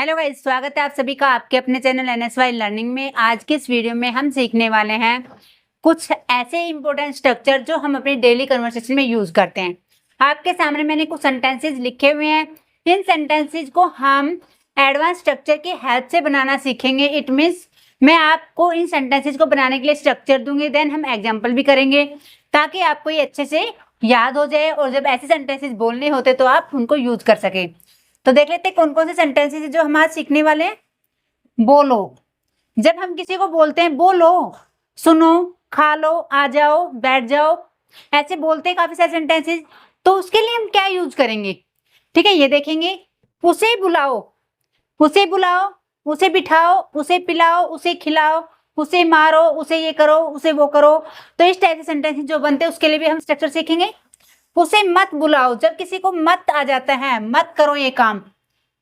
Hello guys, स्वागत है आप सभी का आपके अपने चैनल NSY लर्निंग में। आज के इस वीडियो में हम सीखने वाले हैं कुछ ऐसे इंपॉर्टेंट स्ट्रक्चर जो हम अपनी डेली कन्वर्सेशन में यूज करते हैं। आपके सामने मैंने कुछ सेंटेंसेस लिखे हुए हैं। इन सेंटेंसेस को हम एडवांस स्ट्रक्चर की हेल्प से बनाना सीखेंगे। इट मीन्स मैं आपको इन सेंटेंसेस को बनाने के लिए स्ट्रक्चर दूंगी, देन हम एग्जाम्पल भी करेंगे ताकि आपको ये अच्छे से याद हो जाए और जब ऐसे सेंटेंसेस बोलने होते तो आप उनको यूज कर सके। तो देख लेते हैं कौन कौन से सेंटेंसेस जो हम आज सीखने वाले हैं। बोलो, जब हम किसी को बोलते हैं बोलो, सुनो, खा लो, आ जाओ, बैठ जाओ, ऐसे बोलते हैं काफी सारे सेंटेंसेस। तो उसके लिए हम क्या यूज करेंगे, ठीक है, ये देखेंगे। उसे बुलाओ, उसे बुलाओ, उसे बिठाओ, उसे पिलाओ, उसे खिलाओ, उसे मारो, उसे ये करो, उसे वो करो। तो इस टाइप के सेंटेंसेस जो बनते हैं उसके लिए भी हम स्ट्रक्चर सीखेंगे। उसे मत बुलाओ, जब किसी को मत आ जाता है, मत करो ये काम,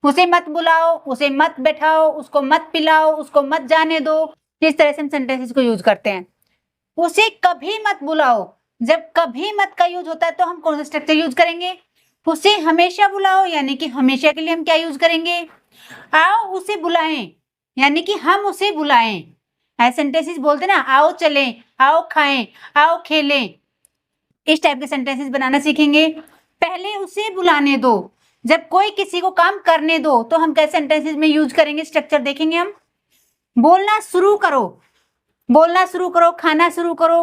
उसे मत बुलाओ, उसे मत बैठाओ, उसको मत पिलाओ, उसको मत जाने दो। इस तरह से हम सेंटेंसेस को यूज करते हैं। उसे कभी मत बुलाओ, जब कभी मत का यूज होता है तो हम कौन सा स्ट्रक्चर यूज करेंगे। उसे हमेशा बुलाओ, यानी कि हमेशा के लिए हम क्या यूज करेंगे। आओ उसे बुलाएं, यानी कि हम उसे बुलाएं। ऐसे सेंटेंसेस बोलते ना, आओ चलें, आओ खाएं, आओ खेलें। इस टाइप के सेंटेंसेस बनाना सीखेंगे। पहले उसे बुलाने दो, जब कोई किसी को काम करने दो तो हम कैसे सेंटेंसेस में यूज करेंगे, स्ट्रक्चर देखेंगे हम। बोलना शुरू करो, बोलना शुरू करो, खाना शुरू करो,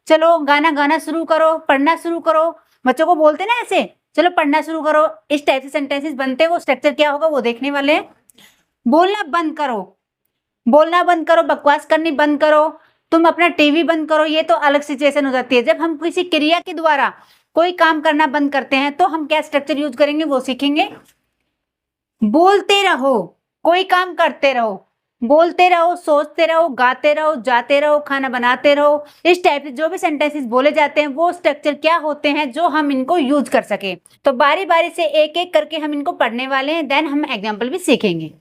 चलो गाना गाना शुरू करो, पढ़ना शुरू करो। बच्चों को बोलते ना ऐसे, चलो पढ़ना शुरू करो। इस टाइप से सेंटेंसेस बनते हैं, वो स्ट्रक्चर क्या होगा वो देखने वाले हैं। बोलना बंद करो, बोलना बंद करो, बकवास करनी बंद करो, तुम अपना टीवी बंद करो। ये तो अलग सिचुएशन हो जाती है। जब हम किसी क्रिया के द्वारा कोई काम करना बंद करते हैं तो हम क्या स्ट्रक्चर यूज करेंगे वो सीखेंगे। बोलते रहो, कोई काम करते रहो, बोलते रहो, सोचते रहो, गाते रहो, जाते रहो, खाना बनाते रहो। इस टाइप से जो भी सेंटेंसेस बोले जाते हैं वो स्ट्रक्चर क्या होते हैं जो हम इनको यूज कर सके। तो बारी बारी से एक एक करके हम इनको पढ़ने वाले हैं, देन हम एग्जाम्पल भी सीखेंगे।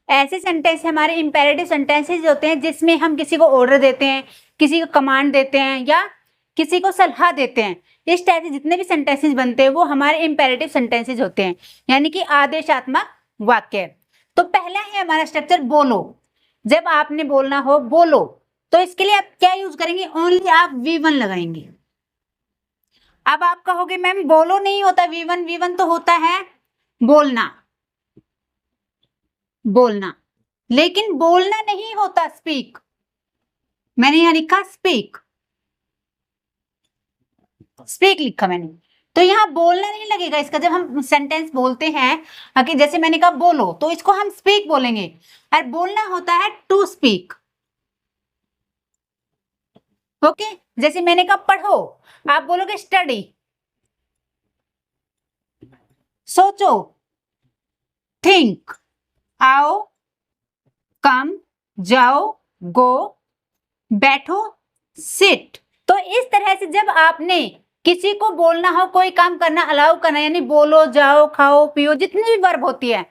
ऐसे सेंटेंस हमारे इंपेरेटिव सेंटेंसेस होते हैं जिसमें हम किसी को ऑर्डर देते हैं, किसी को कमांड देते हैं या किसी को सलाह देते हैं। इस टाइप से जितने भी सेंटेंसेस बनते हैं वो हमारे इंपेरेटिव सेंटेंसेस होते हैं, यानी कि आदेशात्मक वाक्य। तो पहला है हमारा स्ट्रक्चर बोलो। जब आपने बोलना हो बोलो तो इसके लिए आप क्या यूज करेंगे, ओनली आप V1 लगाएंगे। अब आप कहोगे मैम बोलो नहीं होता V1, V1 तो होता है बोलना, बोलना, लेकिन बोलना नहीं होता स्पीक। मैंने यहां लिखा स्पीक, स्पीक लिखा मैंने, तो यहां बोलना नहीं लगेगा इसका। जब हम सेंटेंस बोलते हैं कि जैसे मैंने कहा बोलो तो इसको हम स्पीक बोलेंगे, और बोलना होता है टू स्पीक। ओके, जैसे मैंने कहा पढ़ो, आप बोलोगे स्टडी। सोचो, थिंक। आओ, कम, जाओ, गो, बैठो, सिट। तो इस तरह से जब आपने किसी को बोलना हो, कोई काम करना, अलाउ करना, यानी बोलो, जाओ, खाओ, पियो, जितनी भी वर्ब होती है,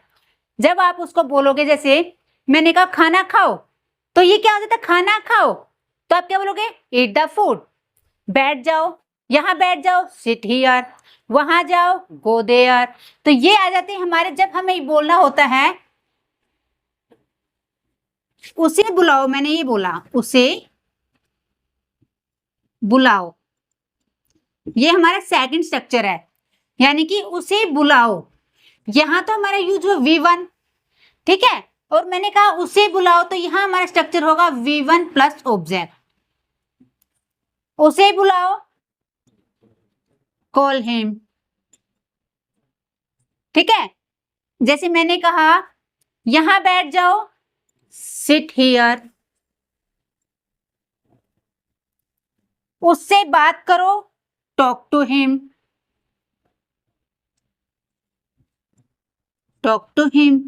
जब आप उसको बोलोगे, जैसे मैंने कहा खाना खाओ, तो ये क्या हो जाता है, खाना खाओ। तो आप क्या बोलोगे, ईट द फूड। बैठ जाओ, यहां बैठ जाओ, सिट हियर। वहां जाओ, गो देयर। तो ये आ जाते हैं हमारे, जब हमें बोलना होता है उसे बुलाओ, मैंने ये बोला उसे बुलाओ, ये हमारा सेकंड स्ट्रक्चर है, यानी कि उसे बुलाओ। यहां तो हमारा यूज हुआ V1, ठीक है, और मैंने कहा उसे बुलाओ तो यहां हमारा स्ट्रक्चर होगा V1 प्लस ऑब्जेक्ट। उसे बुलाओ, कॉल हिम, ठीक है। जैसे मैंने कहा यहां बैठ जाओ, सिट हियर। उससे बात करो, talk to him, talk to him.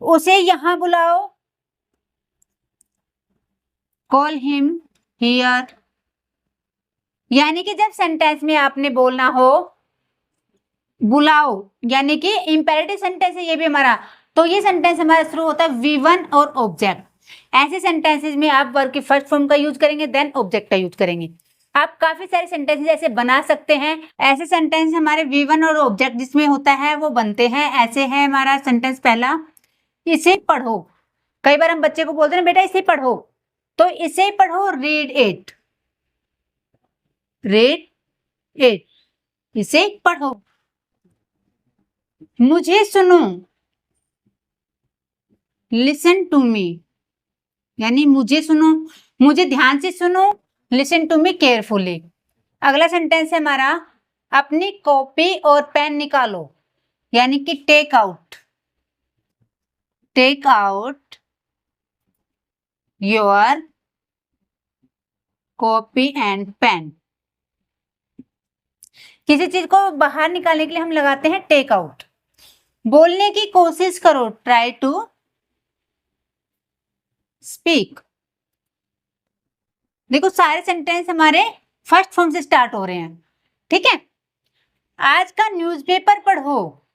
उसे यहां बुलाओ, कॉल हिम हियर। यानी कि जब सेंटेंस में आपने बोलना हो बुलाओ, यानी कि इंपेरेटिव सेंटेंस है ये भी हमारा, तो ये सेंटेंस हमारा शुरू होता है V1 और ऑब्जेक्ट। ऐसे सेंटेंसेस में आप वर्ब के फर्स्ट फॉर्म का यूज करेंगे, देन ऑब्जेक्ट का यूज करेंगे। आप काफी सारे सेंटेंसेस ऐसे बना सकते हैं। ऐसे सेंटेंस हमारे V1 और ऑब्जेक्ट जिसमें होता है वो बनते हैं। ऐसे है हमारा सेंटेंस पहला, इसे पढ़ो। कई बार हम बच्चे को बोलते हैं बेटा इसे पढ़ो, तो इसे पढ़ो, रीड इट, रीड इट, इसे पढ़ो। मुझे सुनो, लिसन टू मी, यानी मुझे सुनो, मुझे ध्यान से सुनो, लिसन टू मी केयरफुली। अगला सेंटेंस है हमारा, अपनी कॉपी और पेन निकालो, यानी कि take out, take out your copy and pen. किसी चीज को बाहर निकालने के लिए हम लगाते हैं टेक आउट। बोलने की कोशिश करो, ट्राई टू स्पीक। देखो सारे सेंटेंस हमारे फर्स्ट फॉर्म से स्टार्ट हो रहे हैं, ठीक है। आज का न्यूज़पेपर पढ़ो,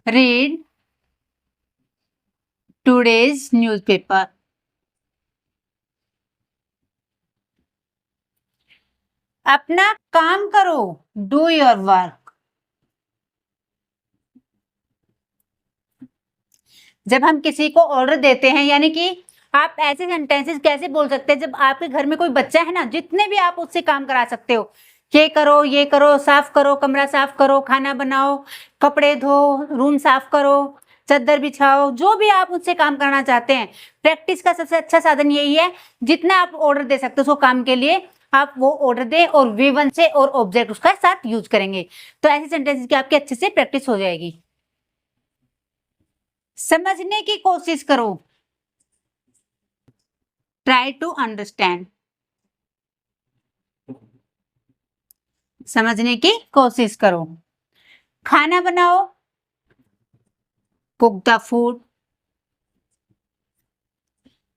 रीड टुडेज न्यूज़पेपर। अपना काम करो, डू योर वर्क। जब हम किसी को ऑर्डर देते हैं, यानी कि आप ऐसे सेंटेंसेस कैसे बोल सकते हैं जब आपके घर में कोई बच्चा है ना, जितने भी आप उससे काम करा सकते हो, ये करो, साफ करो, कमरा साफ करो, खाना बनाओ, कपड़े धो, रूम साफ करो, चादर बिछाओ, जो भी आप उससे काम करना चाहते हैं, प्रैक्टिस का सबसे अच्छा साधन यही है। जितना आप ऑर्डर दे सकते हो उसको काम के लिए, आप वो ऑर्डर दें और V1 से और ऑब्जेक्ट उसका साथ यूज करेंगे, तो ऐसे सेंटेंसेस की आपकी अच्छे से प्रैक्टिस हो जाएगी। समझने की कोशिश करो, ट्राई टू अंडरस्टैंड, समझने की कोशिश करो। खाना बनाओ, कुक द फूड।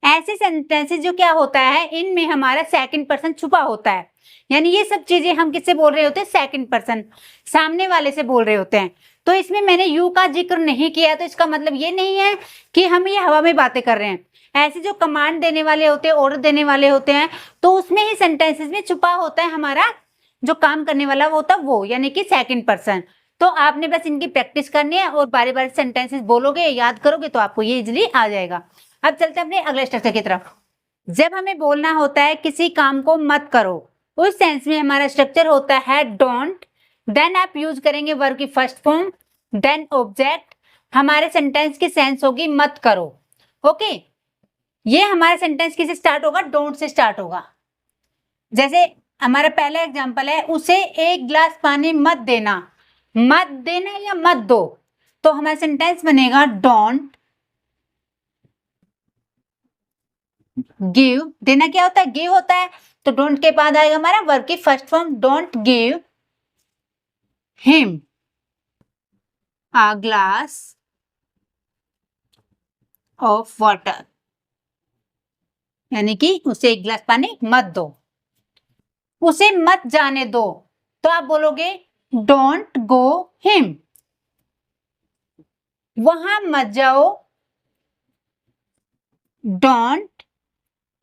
ऐसे सेंटेंसेस जो क्या होता है, इनमें हमारा सेकंड पर्सन छुपा होता है, यानी ये सब चीजें हम किससे बोल रहे होते हैं, सेकंड पर्सन, सामने वाले से बोल रहे होते हैं। तो इसमें मैंने यू का जिक्र नहीं किया, तो इसका मतलब ये नहीं है कि हम ये हवा में बातें कर रहे हैं। ऐसे जो कमांड देने वाले होते हैं, ऑर्डर देने वाले होते हैं, तो उसमें ही सेंटेंसेस में छुपा होता है हमारा जो काम करने वाला वो होता है वो, यानी कि सेकंड पर्सन। तो आपने बस इनकी प्रैक्टिस करनी है और बारी बारी सेंटेंसेस बोलोगे, याद करोगे, तो आपको ये इजिली आ जाएगा। अब चलते हैं अपने अगले स्ट्रक्चर की तरफ। जब हमें बोलना होता है किसी काम को मत करो, उस सेंस में हमारा स्ट्रक्चर होता है डोंट, देन आप यूज करेंगे वर्ब की फर्स्ट फॉर्म, देन ऑब्जेक्ट। हमारे सेंटेंस की सेंस होगी मत करो, ओके। ये हमारा सेंटेंस किससे स्टार्ट होगा, डोंट से स्टार्ट होगा। जैसे हमारा पहला एग्जांपल है, उसे एक गिलास पानी मत देना, मत देना या मत दो, तो हमारा सेंटेंस बनेगा डोंट गिव। देना क्या होता है, गिव होता है, तो डोंट के बाद आएगा हमारा वर्ब की first form, don't give him a glass of water, यानी कि उसे एक गिलास पानी मत दो। उसे मत जाने दो, तो आप बोलोगे डोंट गो हिम। वहां मत जाओ, डोंट,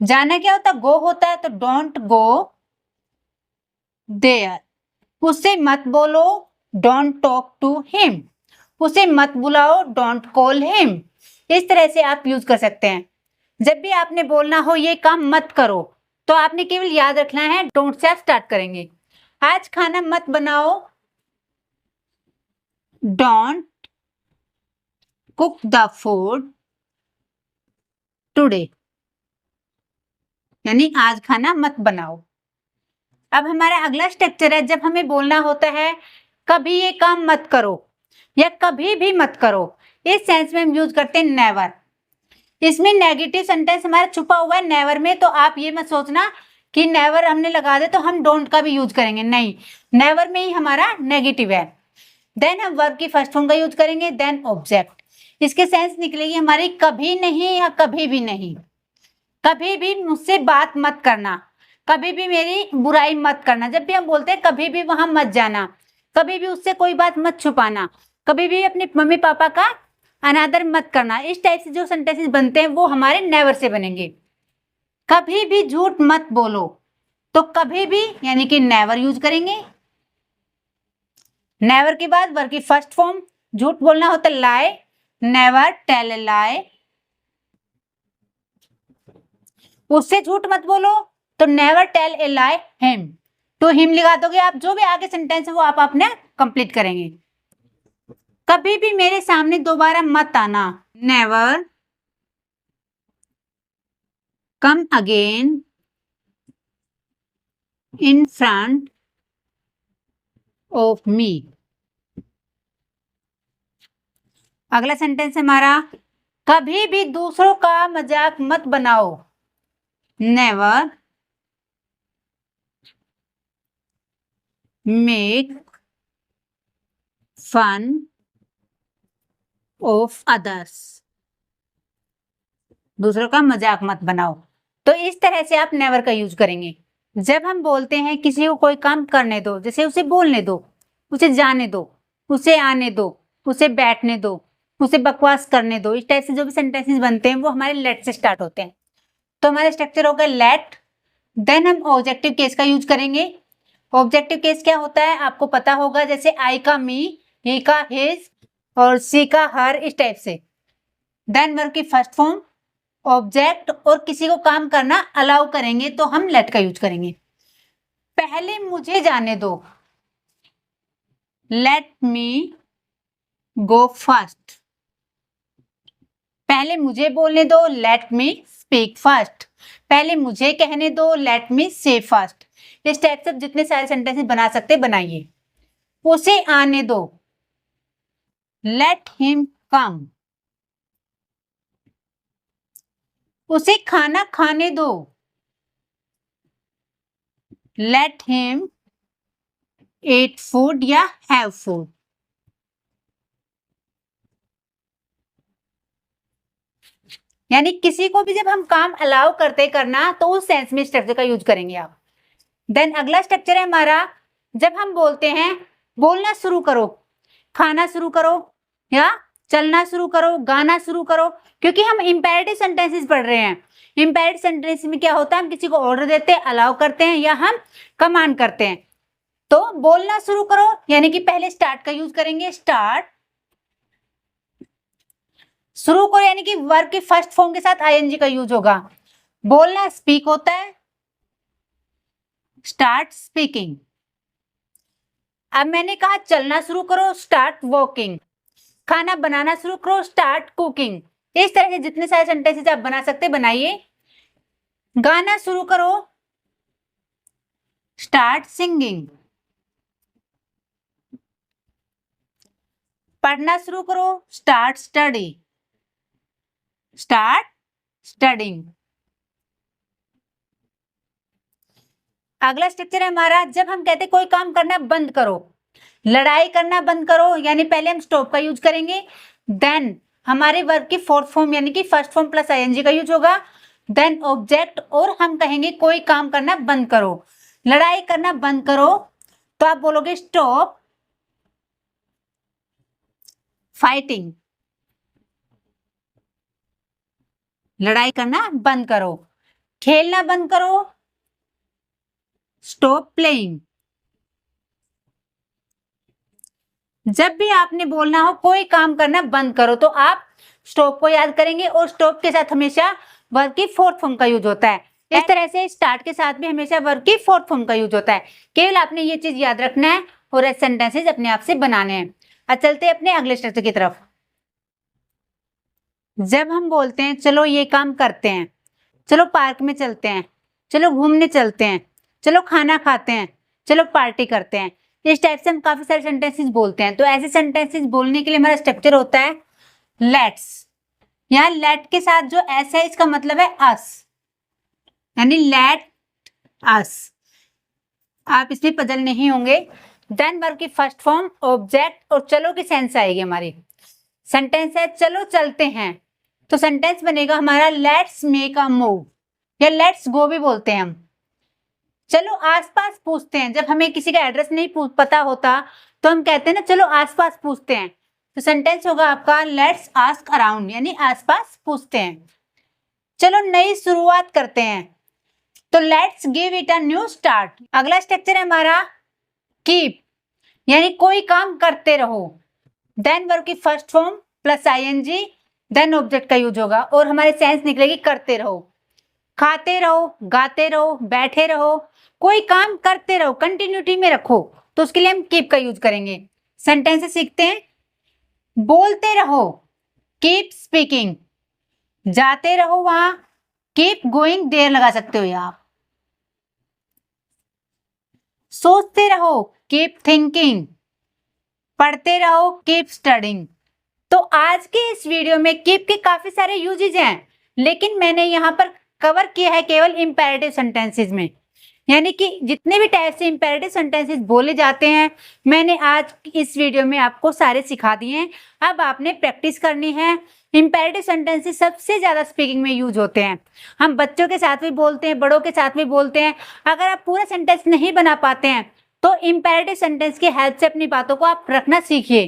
जाना क्या होता है, गो होता है, तो डोंट गो देयर। उसे मत बोलो, डोंट टॉक टू हिम। उसे मत बुलाओ, डोंट कॉल हिम। इस तरह से आप यूज कर सकते हैं। जब भी आपने बोलना हो ये काम मत करो, तो आपने केवल याद रखना है डोंट से आप स्टार्ट करेंगे। आज खाना मत बनाओ, don't cook the food today, यानी आज खाना मत बनाओ। अब हमारा अगला स्ट्रक्चर है, जब हमें बोलना होता है कभी ये काम मत करो या कभी भी मत करो, इस सेंस में हम यूज करते हैं नेवर। इसमें नेगेटिव सेंटेंस हमारा छुपा हुआ है नेवर में, तो आप ये मत सोचना कि नेवर हमने लगा दे तो हम डोंट का भी यूज करेंगे, नहीं, नेवर में ही हमारा नेगेटिव है। देन हम वर्ब की फर्स्ट फॉर्म का यूज करेंगे, देन ऑब्जेक्ट। इसके सेंस निकलेगी हमारी कभी नहीं या कभी भी नहीं। कभी भी मुझसे बात मत करना, कभी भी मेरी बुराई मत करना। जब भी हम बोलते हैं कभी भी वहां मत जाना, कभी भी उससे कोई बात मत छुपाना, कभी भी अपने मम्मी पापा का अनादर मत करना, इस टाइप से जो सेंटेंसेस बनते हैं वो हमारे नेवर से बनेंगे। कभी भी झूठ मत बोलो, तो कभी भी यानी कि नेवर यूज करेंगे। नेवर के बाद वर्ब की फर्स्ट फॉर्म, झूठ बोलना होता है लाई, नेवर टेल ए लाई। उससे झूठ मत बोलो तो never tell a lie him, तो हिम लगा दोगे आप। जो भी आगे सेंटेंस है वो आप अपने कंप्लीट करेंगे। कभी भी मेरे सामने दोबारा मत आना, never come again in front of me. अगला सेंटेंस है हमारा, कभी भी दूसरों का मजाक मत बनाओ, never make fun of others. दूसरों का मजाक मत बनाओ। तो इस तरह से आप नेवर का यूज करेंगे। जब हम बोलते हैं किसी को कोई काम करने दो, जैसे उसे बोलने दो, उसे जाने दो, उसे आने दो, उसे बैठने दो, उसे बकवास करने दो, इस टाइप से जो भी सेंटेंसेस बनते हैं वो हमारे लेट से स्टार्ट होते हैं। तो हमारा स्ट्रक्चर होगा लेट, देन हम ऑब्जेक्टिव केस का यूज करेंगे। ऑब्जेक्टिव केस क्या होता है आपको पता होगा, जैसे आई का मी, ही का हिज और सी का हर, इस टाइप से। देन वर्ब की फर्स्ट फॉर्म ऑब्जेक्ट, और किसी को काम करना अलाउ करेंगे तो हम लेट का यूज करेंगे। पहले मुझे जाने दो, लेट मी गो फर्स्ट। पहले मुझे बोलने दो, लेट मी स्पीक फर्स्ट। पहले मुझे कहने दो, लेट मी से फर्स्ट। इस टाइप से जितने सारे सेंटेंसेस बना सकते बनाइए। उसे आने दो, लेट हिम कम। उसे खाना खाने दो, लेट हिम ईट फूड या हैव फूड। यानी किसी को भी जब हम काम अलाउ करते करना तो उस सेंस में स्ट्रक्चर का यूज करेंगे आप। देन अगला स्ट्रक्चर है हमारा, जब हम बोलते हैं बोलना शुरू करो, खाना शुरू करो या चलना शुरू करो, गाना शुरू करो, क्योंकि हम इंपेरेटिव सेंटेंसेस पढ़ रहे हैं। इंपेरेटिव सेंटेंस में क्या होता है, हम किसी को ऑर्डर देते हैं, अलाउ करते हैं या हम कमांड करते हैं। तो बोलना शुरू करो यानी कि पहले स्टार्ट का यूज करेंगे, स्टार्ट। शुरू करो यानी कि वर्ब की फर्स्ट फॉर्म के साथ आईएनजी का यूज होगा। बोलना स्पीक होता है, स्टार्ट स्पीकिंग। अब मैंने कहा चलना शुरू करो, स्टार्ट वॉकिंग। खाना बनाना शुरू करो, स्टार्ट कुकिंग। इस तरह से जितने सारे सेंटेंसेस आप बना सकते बनाइए। गाना शुरू करो, स्टार्ट सिंगिंग। पढ़ना शुरू करो, स्टार्ट स्टडी, स्टार्ट स्टडिंग। अगला स्ट्रक्चर है हमारा, जब हम कहते कोई काम करना बंद करो, लड़ाई करना बंद करो, यानी पहले हम स्टॉप का यूज करेंगे। देन हमारे वर्ब की फोर्थ फॉर्म यानी कि फर्स्ट फॉर्म प्लस आईएनजी का यूज होगा। देन ऑब्जेक्ट, और हम कहेंगे कोई काम करना बंद करो। लड़ाई करना बंद करो तो आप बोलोगे स्टॉप फाइटिंग। लड़ाई करना बंद करो। खेलना बंद करो, स्टॉप प्लेइंग। जब भी आपने बोलना हो कोई काम करना बंद करो तो आप स्टॉप को याद करेंगे, और स्टॉप के साथ हमेशा वर्ब की फोर्थ फॉर्म का यूज होता है। इस तरह से स्टार्ट के साथ भी हमेशा वर्ब की फोर्थ फॉर्म का यूज होता है। केवल आपने ये चीज याद रखना है और सेंटेंसेस अपने आप से बनाने हैं। अब चलते हैं अपने अगले स्ट्रक्चर की तरफ। जब हम बोलते हैं चलो ये काम करते हैं, चलो पार्क में चलते हैं, चलो घूमने चलते हैं, चलो खाना खाते हैं, चलो पार्टी करते हैं, इस टाइप से हम काफी सारे सेंटेंसेस बोलते हैं। तो ऐसे सेंटेंसेस बोलने के लिए हमारा स्ट्रक्चर होता है लेट्स। यहाँ लेट के साथ जो एस है इसका मतलब है अस, यानी लेट अस। आप इसमें पजल नहीं होंगे। देन वर्ब की फर्स्ट फॉर्म ऑब्जेक्ट, और चलो की सेंस आएगी हमारी। सेंटेंस है चलो चलते हैं, तो सेंटेंस बनेगा हमारा लेट्स मेक अ मूव, या लेट्स गो भी बोलते हैं हम। चलो आसपास पूछते हैं, जब हमें किसी का एड्रेस नहीं पता होता तो हम कहते हैं ना चलो आसपास पूछते हैं, तो सेंटेंस होगा आपका लेट्स आस्क अराउंड, यानी आसपास पूछते हैं। चलो नई शुरुआत करते हैं, तो let's give it a new start. अगला स्ट्रक्चर है हमारा कीप, यानी कोई काम करते रहो। देन वर्ब की first form plus ING, then object का यूज होगा और हमारे सेंस निकलेगी करते रहो। खाते रहो, गाते रहो, बैठे रहो, कोई काम करते रहो, कंटिन्यूटी में रखो, तो उसके लिए हम कीप का यूज करेंगे। सेंटेंसेस सीखते हैं। बोलते रहो, कीप स्पीकिंग। जाते रहो वहां, कीप गोइंग देयर लगा सकते हो यहाँ। सोचते रहो, कीप थिंकिंग। पढ़ते रहो, कीप स्टडिंग। तो आज के इस वीडियो में कीप के काफी सारे यूजेज हैं, लेकिन मैंने यहाँ पर कवर किया है केवल इंपेरेटिव सेंटेंसेस में, यानी कि जितने भी टाइप से इंपेरेटिव सेंटेंसेस बोले जाते हैं मैंने आज इस वीडियो में आपको सारे सिखा दिए हैं। अब आपने प्रैक्टिस करनी है। इंपेरेटिव सेंटेंसेस सबसे ज्यादा स्पीकिंग में यूज होते हैं। हम बच्चों के साथ भी बोलते हैं, बड़ों के साथ भी बोलते हैं। अगर आप पूरा सेंटेंस नहीं बना पाते हैं तो इंपेरेटिव सेंटेंस की हेल्प से अपनी बातों को आप रखना सीखिए,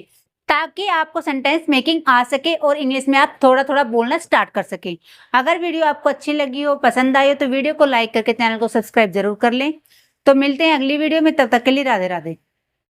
ताकि आपको सेंटेंस मेकिंग आ सके और इंग्लिश में आप थोड़ा थोड़ा बोलना स्टार्ट कर सके। अगर वीडियो आपको अच्छी लगी हो, पसंद आई हो, तो वीडियो को लाइक करके चैनल को सब्सक्राइब जरूर कर लें। तो मिलते हैं अगली वीडियो में, तब तक के लिए राधे राधे।